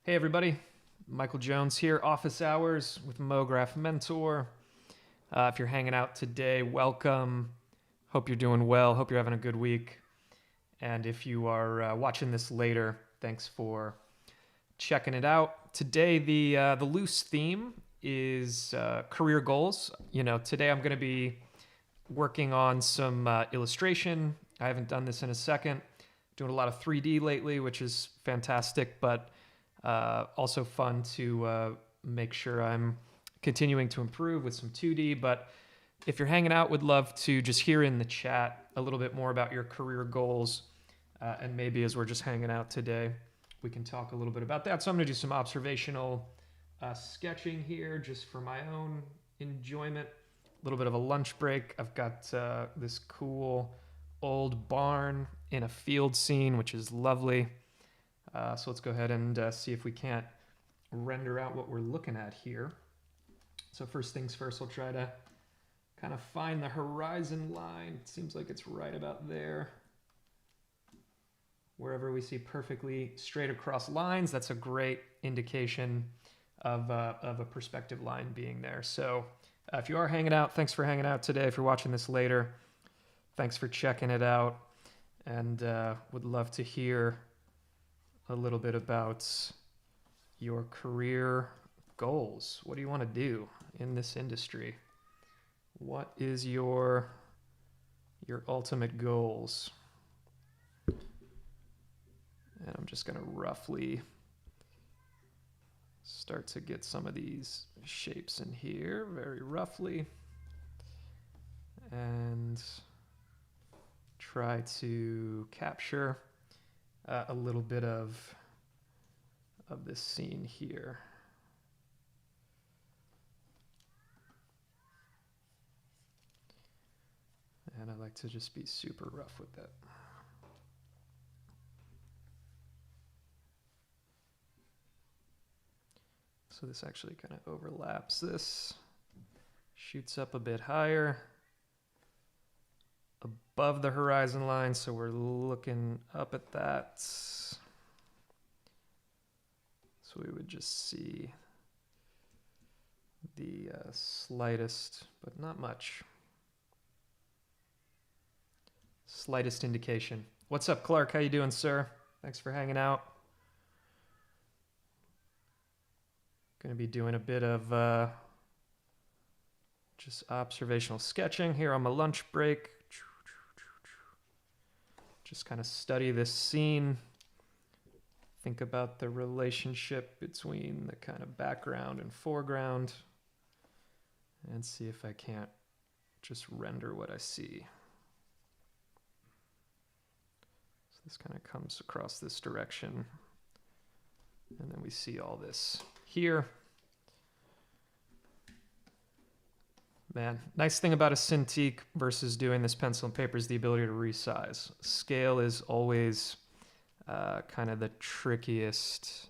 Hey everybody, Michael Jones here, office hours with MoGraph Mentor. If you're hanging out today, welcome. Hope you're doing well. Hope you're having a good week. And if you are watching this later, thanks for checking it out. Today, the loose theme is career goals. Today I'm going to be working on some illustration. I haven't done this in a second. Doing a lot of 3D lately, which is fantastic, but also fun to make sure I'm continuing to improve with some 2D. But if you're hanging out, would love to just hear in the chat a little bit more about your career goals. And maybe as we're just hanging out today, we can talk a little bit about that. So I'm going to do some observational sketching here just for my own enjoyment. A little bit of a lunch break. I've got this cool old barn in a field scene, which is lovely. So let's go ahead and see if we can't render out what we're looking at here. So first things first, I'll try to kind of find the horizon line. It seems like it's right about there. Wherever we see perfectly straight across lines, that's a great indication of a perspective line being there. So if you are hanging out, thanks for hanging out today. If you're watching this later, thanks for checking it out. And would love to hear a little bit about your career goals. What do you want to do in this industry? What is your ultimate goals? And I'm just going to roughly start to get some of these shapes in here, very roughly, and try to capture a little bit of this scene here. And I like to just be super rough with that. So this actually kind of overlaps this, shoots up a bit higher above the horizon line, so we're looking up at that. So we would just see the slightest, but not much, slightest indication. What's up, Clark? How you doing, sir? Thanks for hanging out. Going to be doing a bit of just observational sketching here on my lunch break. Just kind of study this scene. Think about the relationship between the kind of background and foreground. And see if I can't just render what I see. So this kind of comes across this direction. And then we see all this here. Man, nice thing about a Cintiq versus doing this pencil and paper is the ability to resize. Scale is always kind of the trickiest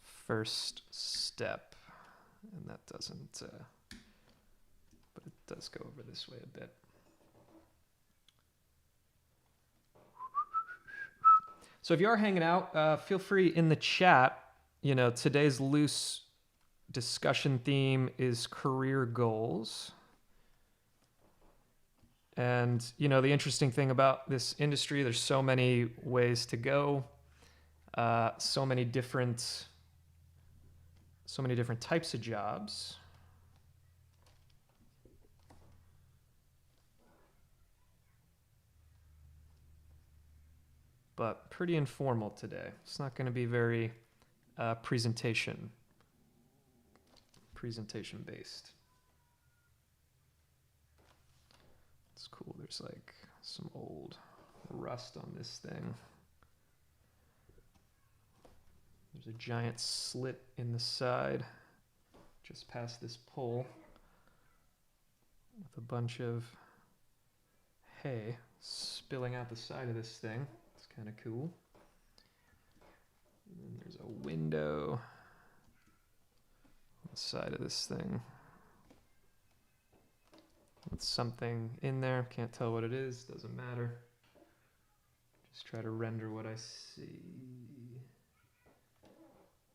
first step. And that doesn't, but it does go over this way a bit. So if you are hanging out, feel free in the chat. Today's loose discussion theme is career goals. And, the interesting thing about this industry, there's so many ways to go, so many different types of jobs. But pretty informal today. It's not going to be very presentation based. It's cool. There's like some old rust on this thing. There's a giant slit in the side just past this pole with a bunch of hay spilling out the side of this thing. It's kind of cool. And then there's a window on the side of this thing with something in there. Can't tell what it is. Doesn't matter. Just try to render what I see.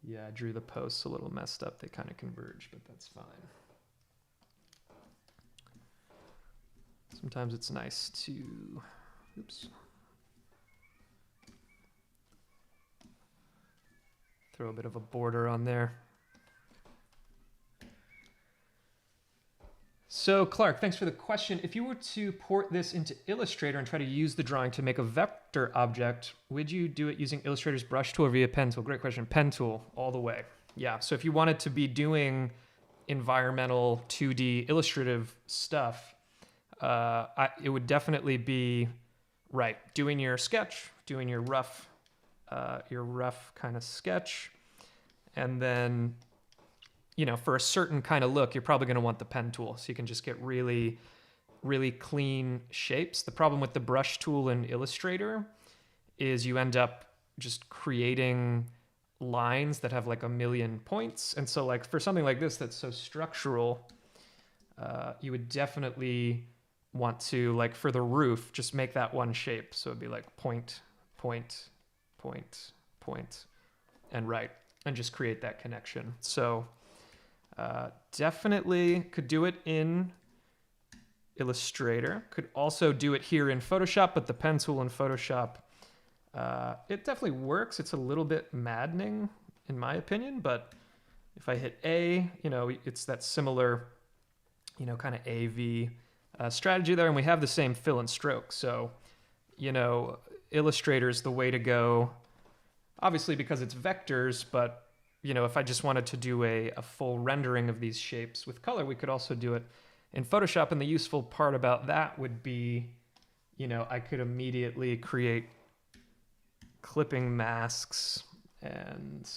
Yeah, I drew the posts a little messed up. They kind of converge, but that's fine. Sometimes it's nice to, oops, throw a bit of a border on there. So Clark, thanks for the question. If you were to port this into Illustrator and try to use the drawing to make a vector object, would you do it using Illustrator's brush tool or via pen tool? Great question. Pen tool all the way. Yeah, so if you wanted to be doing environmental 2D illustrative stuff, it would definitely be, right, doing your sketch, doing your rough kind of sketch, and then, you know, for a certain kind of look, you're probably going to want the pen tool, so you can just get really, really clean shapes. The problem with the brush tool in Illustrator is you end up just creating lines that have like a million points, and so like for something like this that's so structural, you would definitely want to, like for the roof, just make that one shape. So it'd be like point, point, point, point, and right, and just create that connection. So definitely could do it in Illustrator. Could also do it here in Photoshop, but the pen tool in Photoshop, it definitely works. It's a little bit maddening in my opinion, but if I hit A, you know, it's that similar, you know, kind of AV strategy there, and we have the same fill and stroke. So, you know, Illustrator is the way to go, obviously because it's vectors, but you know, if I just wanted to do a full rendering of these shapes with color, we could also do it in Photoshop. And the useful part about that would be, you know, I could immediately create clipping masks and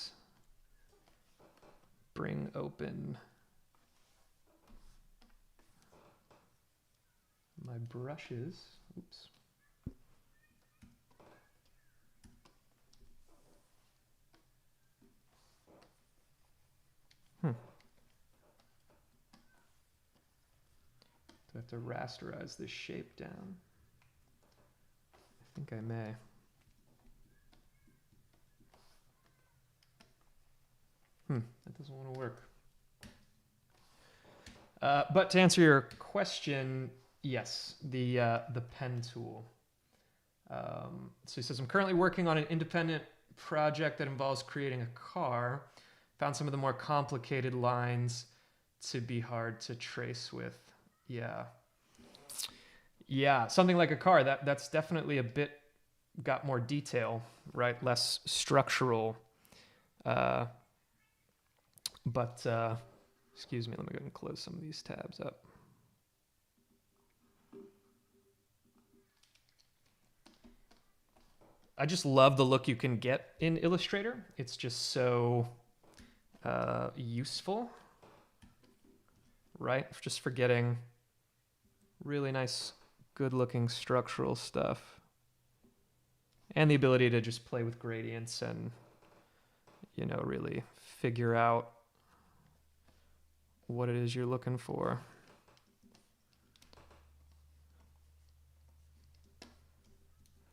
bring open my brushes. Oops. Do I have to rasterize this shape down? I think I may. That doesn't want to work. But to answer your question, yes, the pen tool. So he says, I'm currently working on an independent project that involves creating a car. Found some of the more complicated lines to be hard to trace with. Yeah. Yeah, something like a car, that's definitely a bit got more detail, right? Less structural. But excuse me, let me go ahead and close some of these tabs up. I just love the look you can get in Illustrator. It's just so useful, right? Just for getting really nice, good-looking structural stuff. And the ability to just play with gradients and, you know, really figure out what it is you're looking for.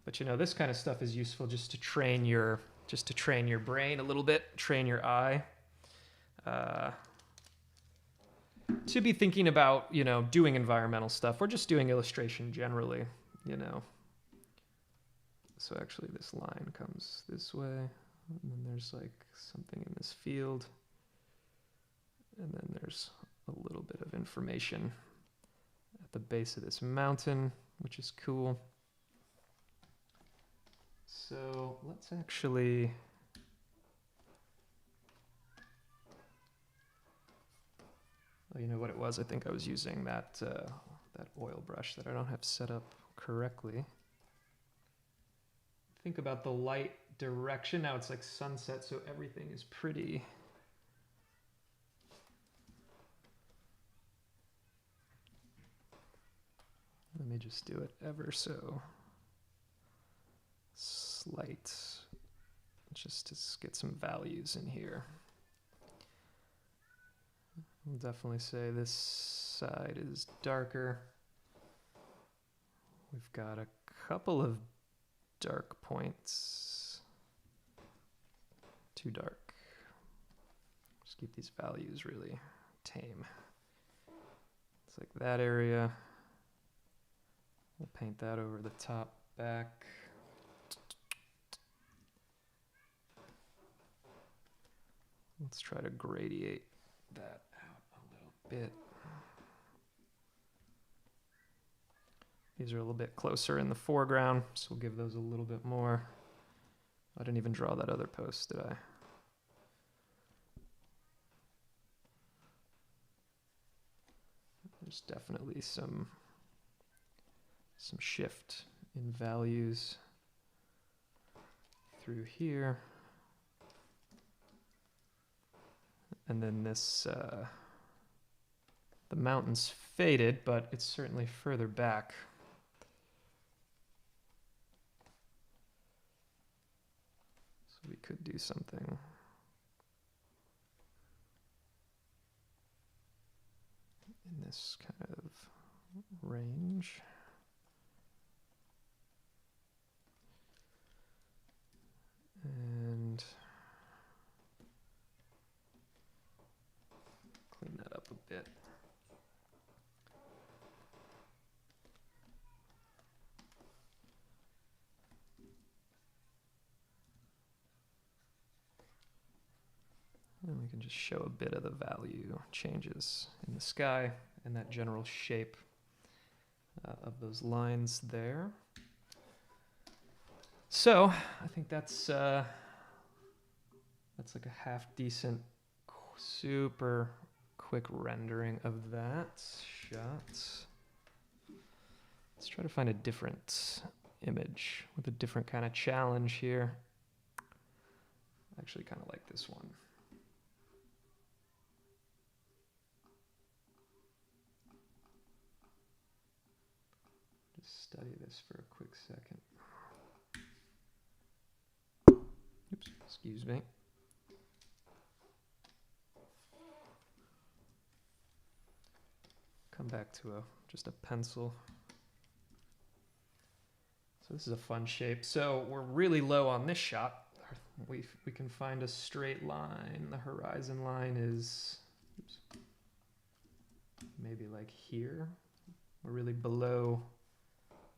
But you know, this kind of stuff is useful just to train your brain a little bit, train your eye. To be thinking about, you know, doing environmental stuff or just doing illustration generally, you know. So actually this line comes this way, and then there's like something in this field, and then there's a little bit of information at the base of this mountain, which is cool. So let's actually, oh, you know what it was? I think I was using that that oil brush that I don't have set up correctly. Think about the light direction. Now it's like sunset, so everything is pretty. Let me just do it ever so slight, just to get some values in here. I'll definitely say this side is darker. We've got a couple of dark points. Too dark. Just keep these values really tame. It's like that area. We'll paint that over the top, back. Let's try to gradiate that out a little bit. These are a little bit closer in the foreground, so we'll give those a little bit more. I didn't even draw that other post, did I? There's definitely some shift in values through here. And then this, the mountain's faded, but it's certainly further back. So we could do something. In this kind of range. And clean that up a bit. And we can just show a bit of the value changes in the sky and that general shape of those lines there. So I think that's like a half decent, super quick rendering of that shot. Let's try to find a different image with a different kind of challenge here. I actually kind of like this one. Just study this for a quick second. Oops, excuse me. Come back to just a pencil. So this is a fun shape. So we're really low on this shot. We can find a straight line. The horizon line is maybe like here. We're really below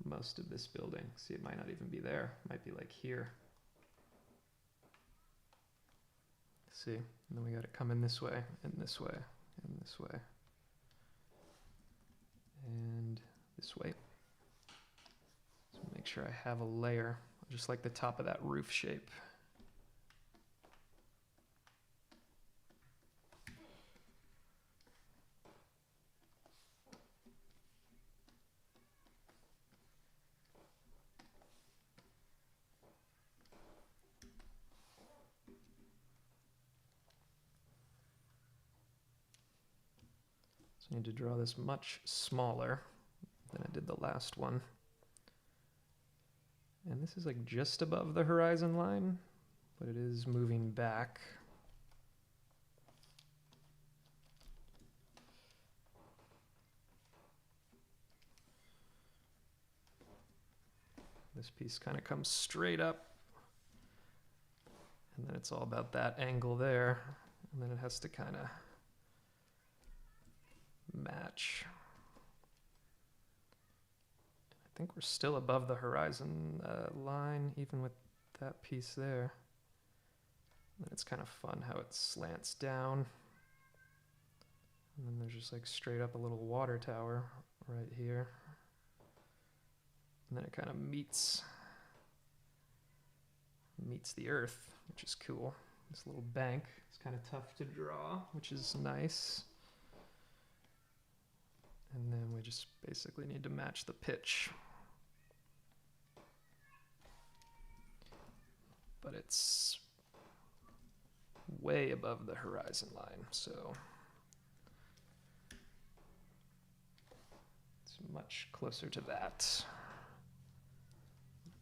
most of this building. See, it might not even be there. It might be like here. See, and then we got it coming this way, and this way, and this way, and this way. So make sure I have a layer, just like the top of that roof shape. So I need to draw this much smaller than I did the last one. And this is like just above the horizon line, but it is moving back. This piece kind of comes straight up, and then it's all about that angle there, and then it has to kind of match. I think we're still above the horizon line, even with that piece there. And it's kind of fun how it slants down. And then there's just like straight up a little water tower right here. And then it kind of meets the earth, which is cool. This little bank is kind of tough to draw, which is nice. And then we just basically need to match the pitch. But it's way above the horizon line, so it's much closer to that.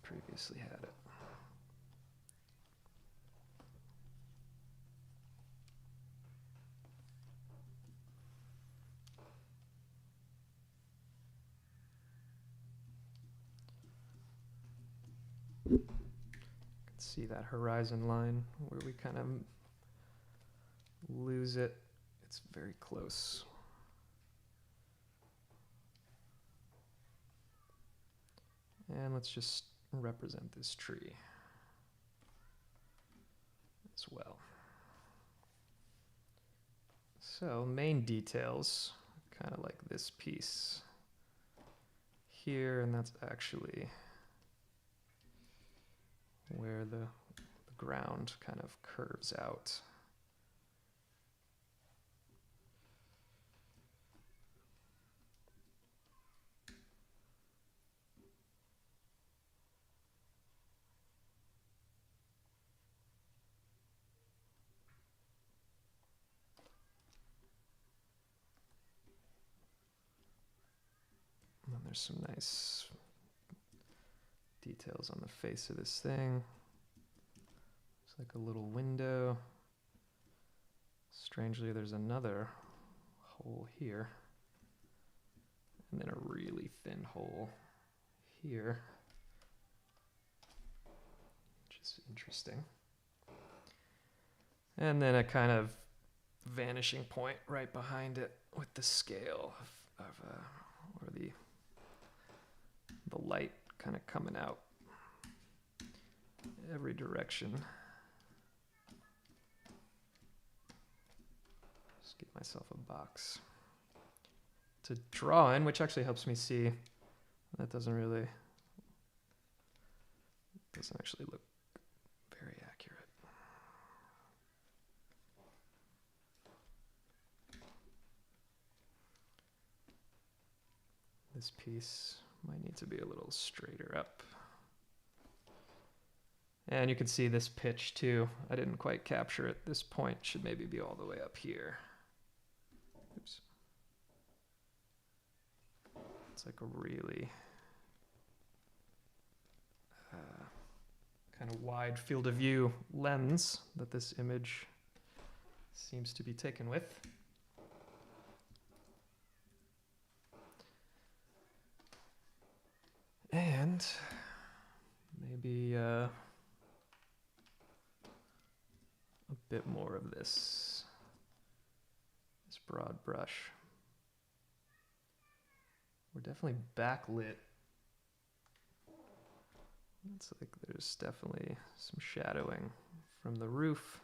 Previously had it. You can see that horizon line where we kind of lose it. It's very close. And let's just represent this tree as well. So main details, kind of like this piece here, and that's actually where the ground kind of curves out. And then there's some nice details on the face of this thing. It's like a little window. Strangely, there's another hole here. And then a really thin hole here, which is interesting. And then a kind of vanishing point right behind it with the scale or the light kind of coming out every direction. Just give myself a box to draw in, which actually helps me see. That doesn't actually look very accurate. This piece might need to be a little straighter up. And you can see this pitch too. I didn't quite capture it. This point should maybe be all the way up here. Oops. It's like a really kind of wide field of view lens that this image seems to be taken with. And maybe a bit more of this broad brush. We're definitely backlit. It's like there's definitely some shadowing from the roof,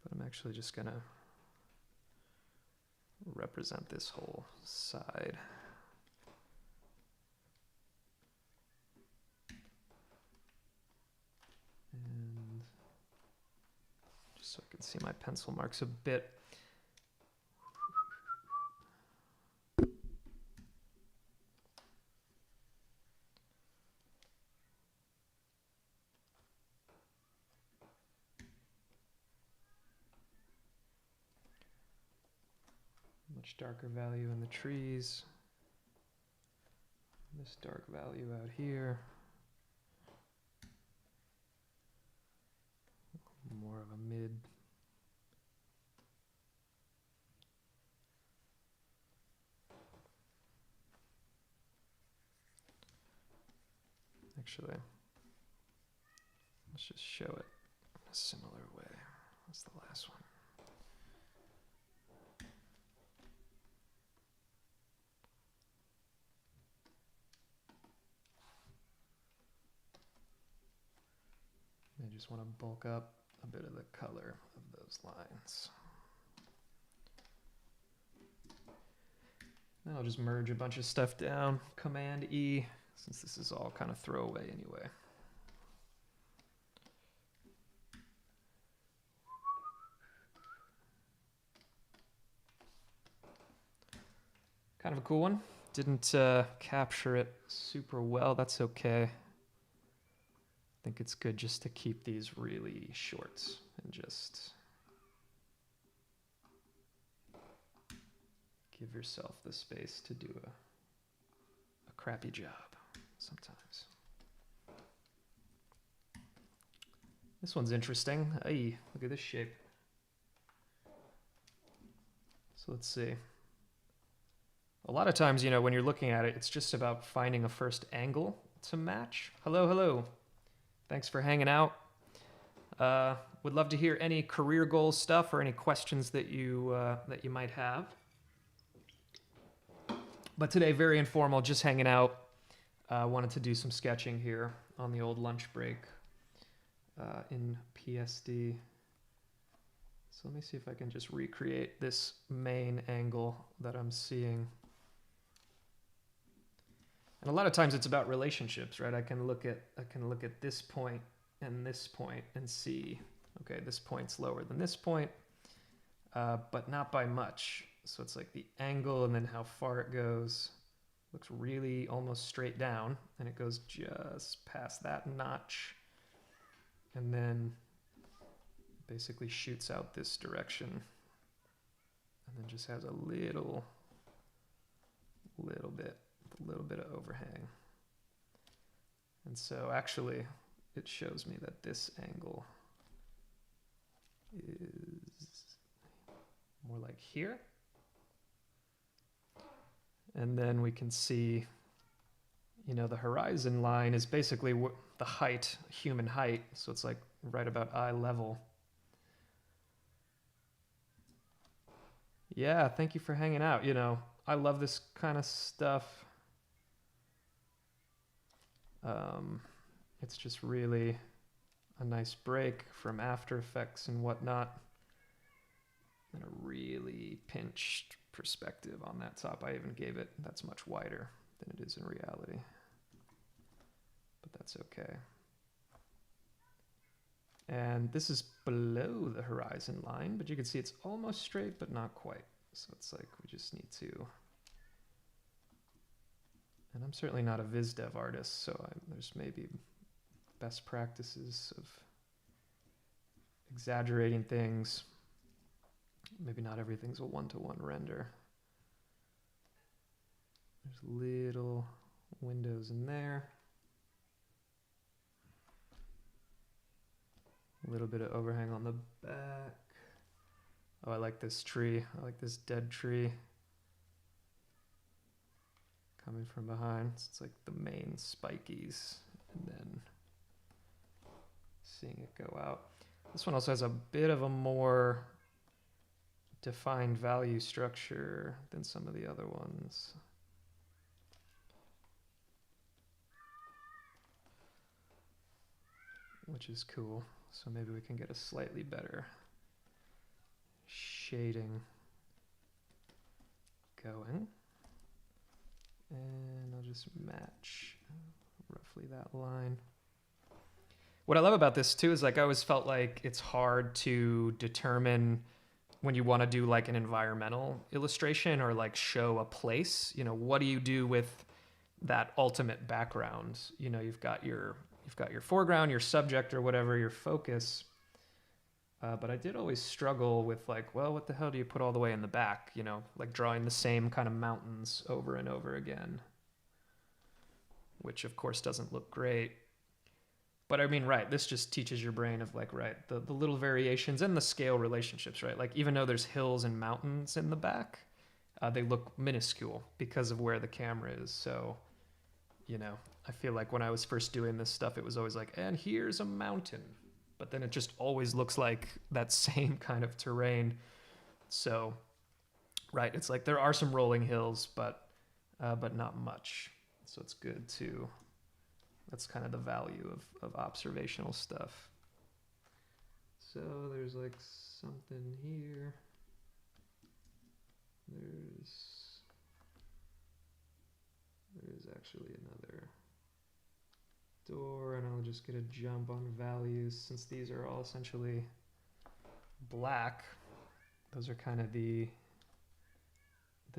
but I'm actually just gonna represent this whole side. And just so I can see my pencil marks a bit. Much darker value in the trees. This dark value out here. More of a mid. Actually, let's just show it in a similar way as the last one. I just want to bulk up a bit of the color of those lines. Then I'll just merge a bunch of stuff down, Command E, since this is all kind of throwaway anyway. Kind of a cool one. Didn't capture it super well. That's okay. I think it's good just to keep these really short and just give yourself the space to do a crappy job sometimes. This one's interesting. Ay, look at this shape. So let's see. A lot of times, you know, when you're looking at it, it's just about finding a first angle to match. Hello, hello. Thanks for hanging out. Would love to hear any career goals stuff or any questions that you might have. But today, very informal, just hanging out. Wanted to do some sketching here on the old lunch break in PSD. So let me see if I can just recreate this main angle that I'm seeing. And a lot of times it's about relationships, right? I can look at this point and see, okay, this point's lower than this point, but not by much. So it's like the angle and then how far it goes. Looks really almost straight down, and it goes just past that notch, and then basically shoots out this direction, and then just has a little bit of overhang. And so actually it shows me that this angle is more like here. And then we can see, the horizon line is basically the height, human height. So it's like right about eye level. Yeah, thank you for hanging out. I love this kind of stuff. It's just really a nice break from After Effects and whatnot. And a really pinched perspective on that top. I even gave it, that's much wider than it is in reality. But that's okay. And this is below the horizon line, but you can see it's almost straight, but not quite. So it's like we just need to... And I'm certainly not a viz dev artist, so there's maybe best practices of exaggerating things. Maybe not everything's a one-to-one render. There's little windows in there. A little bit of overhang on the back. Oh, I like this tree. I like this dead tree coming from behind. So it's like the main spikies, and then seeing it go out. This one also has a bit of a more defined value structure than some of the other ones. Which is cool. So maybe we can get a slightly better shading going. And I'll just match roughly that line. What I love about this too is like I always felt like it's hard to determine when you want to do like an environmental illustration or like show a place, what do you do with that ultimate background? You've got your foreground, your subject or whatever, your focus. But I did always struggle with like, well, what the hell do you put all the way in the back? Like drawing the same kind of mountains over and over again, which of course doesn't look great. But I mean, right, this just teaches your brain of like, right, the little variations and the scale relationships, right? Like even though there's hills and mountains in the back, they look minuscule because of where the camera is. So, I feel like when I was first doing this stuff, it was always like, and here's a mountain. But then it just always looks like that same kind of terrain. So, right, it's like there are some rolling hills, but not much. So it's good to... That's kind of the value of observational stuff. So there's like something here. There's actually another door, and I'll just get a jump on values since these are all essentially black. Those are kind of the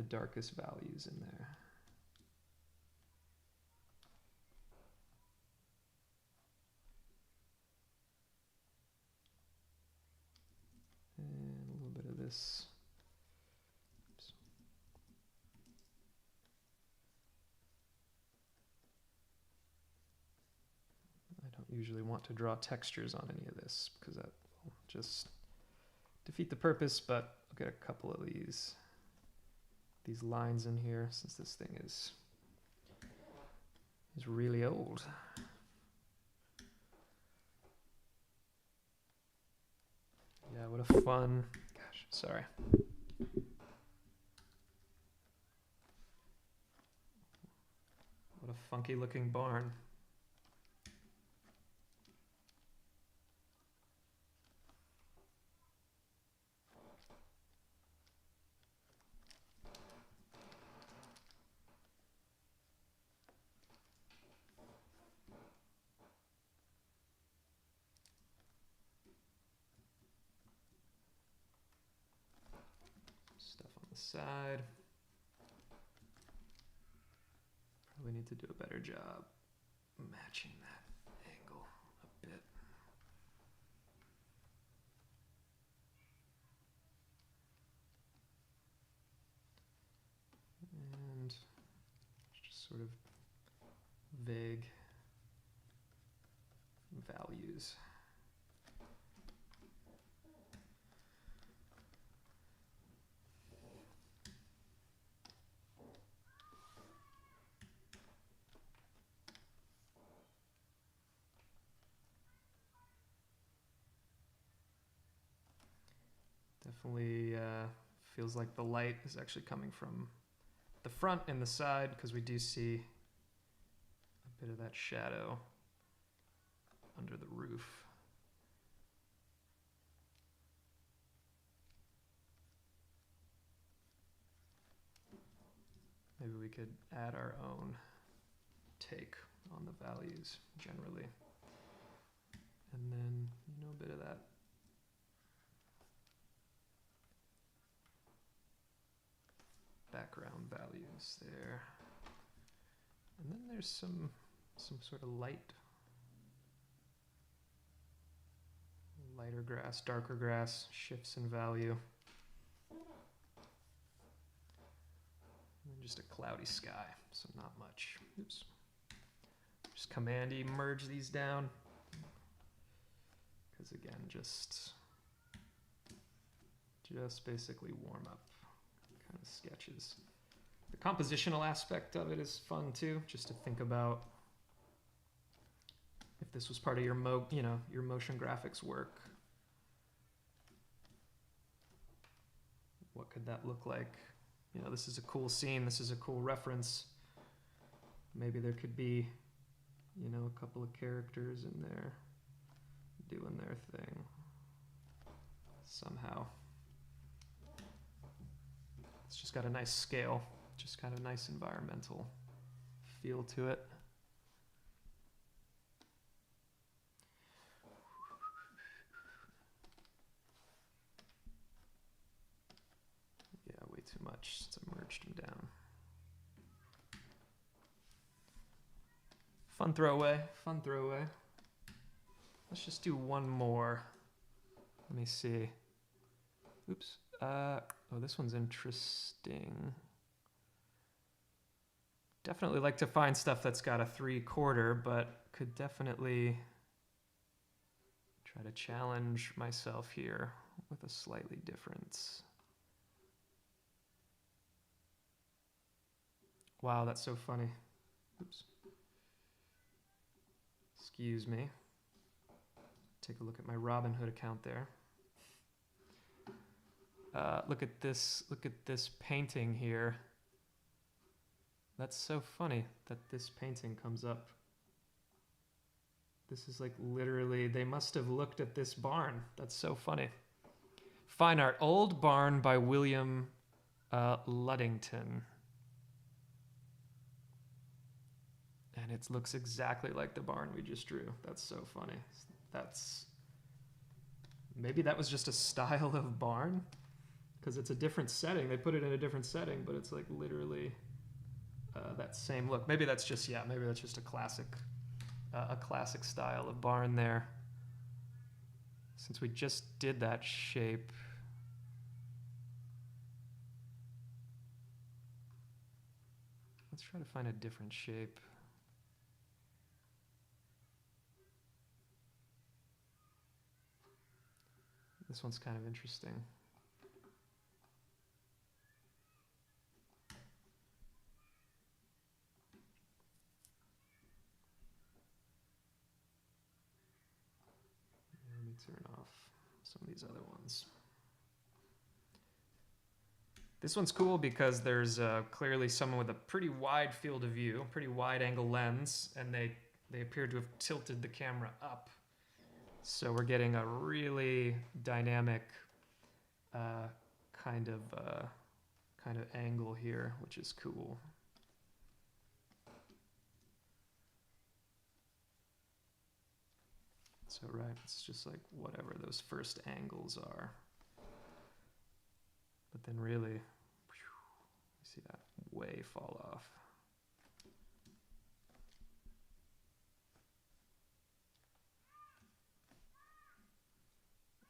darkest values in there. And a little bit of this. Oops. I don't usually want to draw textures on any of this because that will just defeat the purpose, but I'll get a couple of these lines in here since this thing is is really old. Yeah, what a fun, gosh, sorry. What a funky looking barn. Stuff on the side. Probably need to do a better job matching that angle a bit. And just sort of vague values. Definitely feels like the light is actually coming from the front and the side, because we do see a bit of that shadow under the roof. Maybe we could add our own take on the values generally. And then, a bit of that background values there. And then there's some sort of lighter grass, darker grass, shifts in value. And then just a cloudy sky, so not much. Oops. Just Command-E, merge these down. Because again, just basically warm up kind of sketches. The compositional aspect of it is fun too, just to think about if this was part of your your motion graphics work. What could that look like? This is a cool scene, this is a cool reference. Maybe there could be, a couple of characters in there doing their thing somehow. It's just got a nice scale, just got a nice environmental feel to it. Yeah, way too much since I merged them down. Fun throwaway, fun throwaway. Let's just do one more. Let me see. Oops. Oh, this one's interesting. Definitely like to find stuff that's got a 3/4, but could definitely try to challenge myself here with a slightly different. Wow, that's so funny. Oops. Excuse me. Take a look at my Robinhood account there. Look at this painting here. That's so funny that this painting comes up. This is like literally, they must have looked at this barn. That's so funny. Fine art, Old Barn by William Luddington. And it looks exactly like the barn we just drew. That's so funny. Maybe that was just a style of barn, because it's a different setting. They put it in a different setting, but it's like literally that same look. Maybe that's just a classic style of barn there. Since we just did that shape, let's try to find a different shape. This one's kind of interesting. turn off some of these other ones. This one's cool because there's clearly someone with a pretty wide field of view, pretty wide angle lens, and they appear to have tilted the camera up. So we're getting a really dynamic kind of angle here, which is cool. So right, it's just like whatever those first angles are. But then really, you see that way fall off.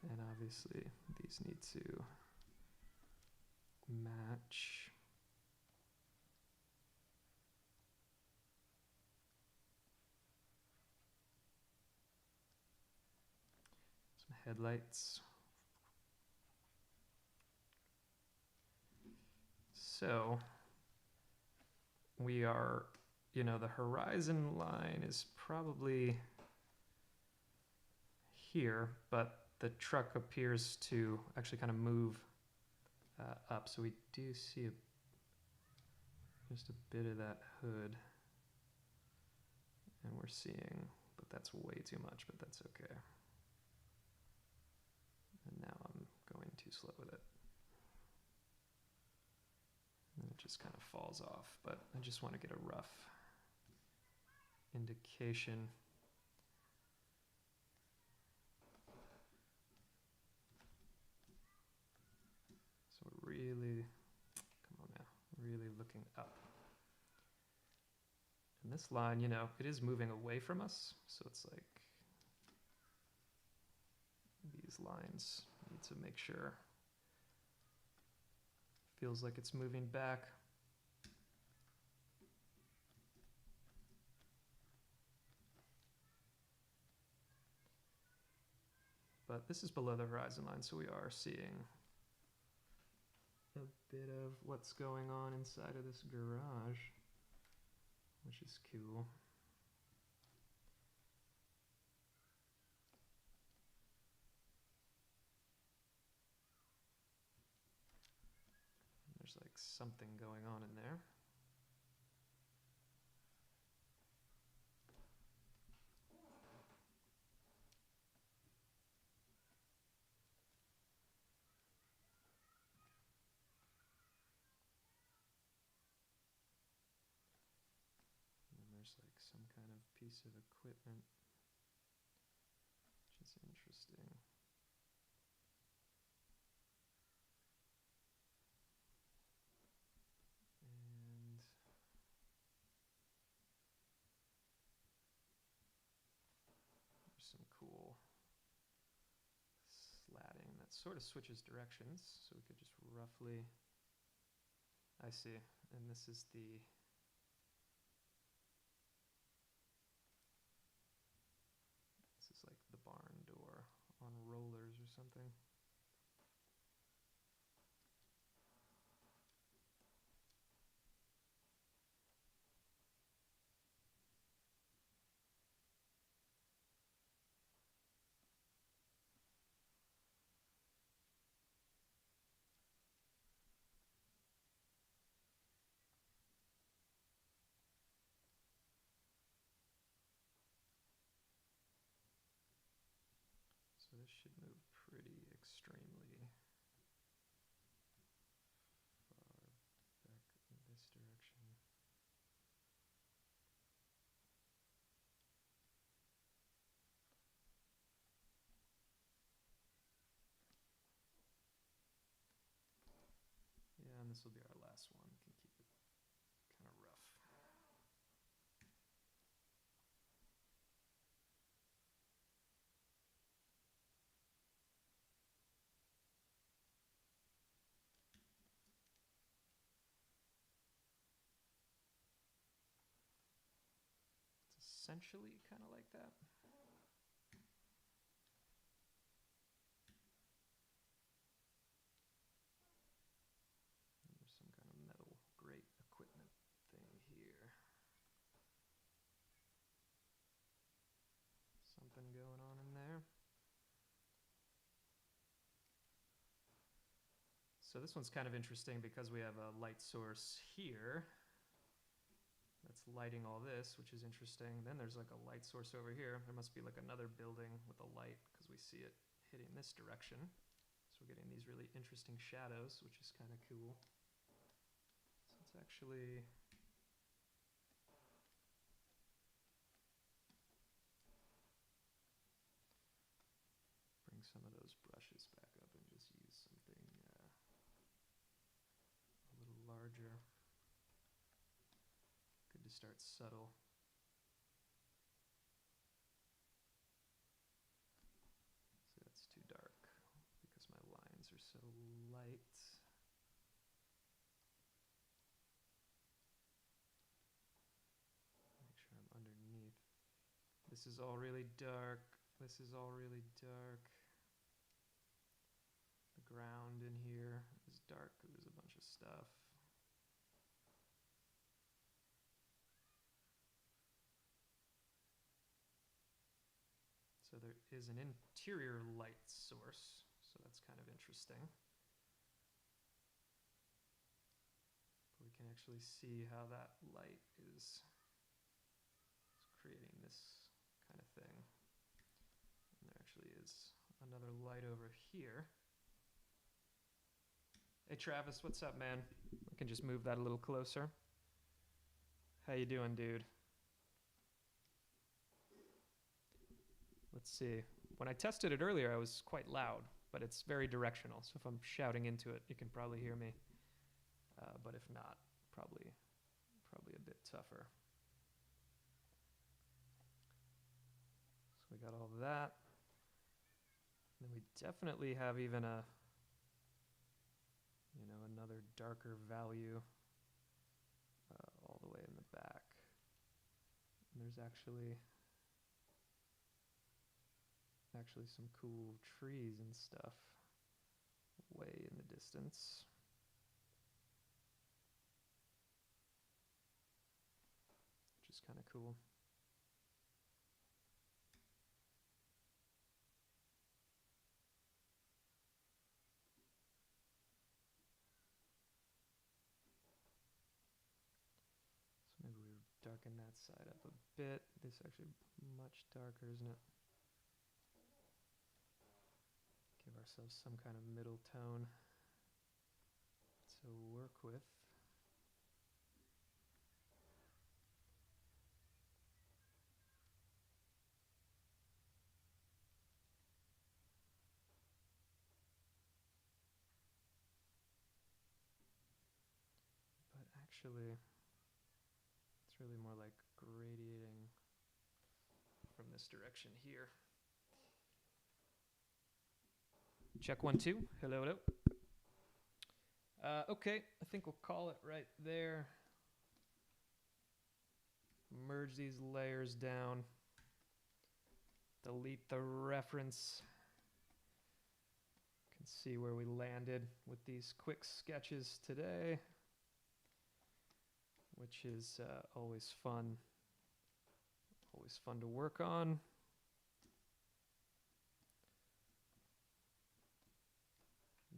And obviously these need to match. Some headlights. So we are, the horizon line is probably here, but the truck appears to actually kind of move up. So we do see just a bit of that hood. And we're seeing, but that's way too much, but that's okay. And now I'm going too slow with it. And it just kind of falls off, but I just want to get a rough indication. So we're really, come on now, really looking up. And this line, it is moving away from us, so it's like these lines need to make sure. Feels like it's moving back. But this is below the horizon line, so we are seeing a bit of what's going on inside of this garage, which is cool. There's like something going on in there. And there's like some kind of piece of equipment, which is interesting. Some cool slatting that sort of switches directions, so we could just roughly, I see, and this is like the barn door on rollers or something. So this should move pretty extremely far back in this direction. Yeah, and this will be our last one. We can keep it kind of rough. It's essentially kind of like that. And there's some kind of metal grate equipment thing here. Something going on in there. So this one's kind of interesting because we have a light source here that's lighting all this, which is interesting. Then there's like a light source over here. There must be like another building with a light because we see it hitting this direction. So we're getting these really interesting shadows, which is kind of cool. So it's actually... bring some of those brushes back up and just use something a little larger. Good to start subtle. So that's too dark because my lines are so light. Make sure I'm underneath. This is all really dark. This is all really dark. The ground in here is dark because there's a bunch of stuff. So there is an interior light source, so that's kind of interesting. But we can actually see how that light is creating this kind of thing. And there actually is another light over here. Hey Travis, what's up, man? I can just move that a little closer. How you doing, dude? Let's see. When I tested it earlier, I was quite loud, but it's very directional. So if I'm shouting into it, you can probably hear me. But if not, probably a bit tougher. So we got all of that. And then we definitely have even a, another darker value all the way in the back. And there's actually some cool trees and stuff way in the distance. Which is kind of cool. So maybe we darken that side up a bit. This is actually much darker, isn't it? Give ourselves some kind of middle tone to work with. But actually, it's really more like gradiating from this direction here. Check 1, 2. Hello, hello. Okay, I think we'll call it right there. Merge these layers down. Delete the reference. You can see where we landed with these quick sketches today, which is always fun. Always fun to work on.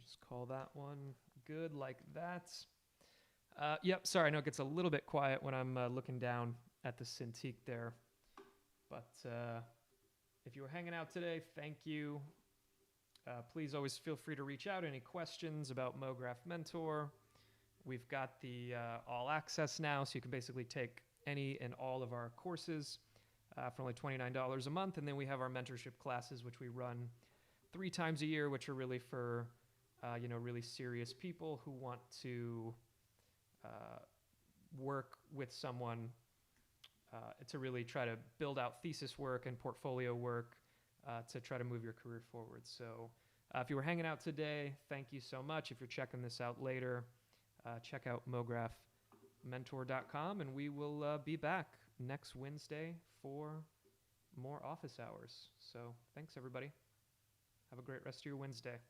Just call that one good like that. Yep, sorry, I know it gets a little bit quiet when I'm looking down at the Cintiq there. But if you were hanging out today, thank you. Please always feel free to reach out. Any questions about MoGraph Mentor? We've got the all access now, so you can basically take any and all of our courses for only $29 a month. And then we have our mentorship classes, which we run 3 times a year, which are really for really serious people who want to work with someone to really try to build out thesis work and portfolio work to try to move your career forward. So if you were hanging out today, thank you so much. If you're checking this out later, check out MoGraphMentor.com, and we will be back next Wednesday for more office hours. So thanks, everybody. Have a great rest of your Wednesday.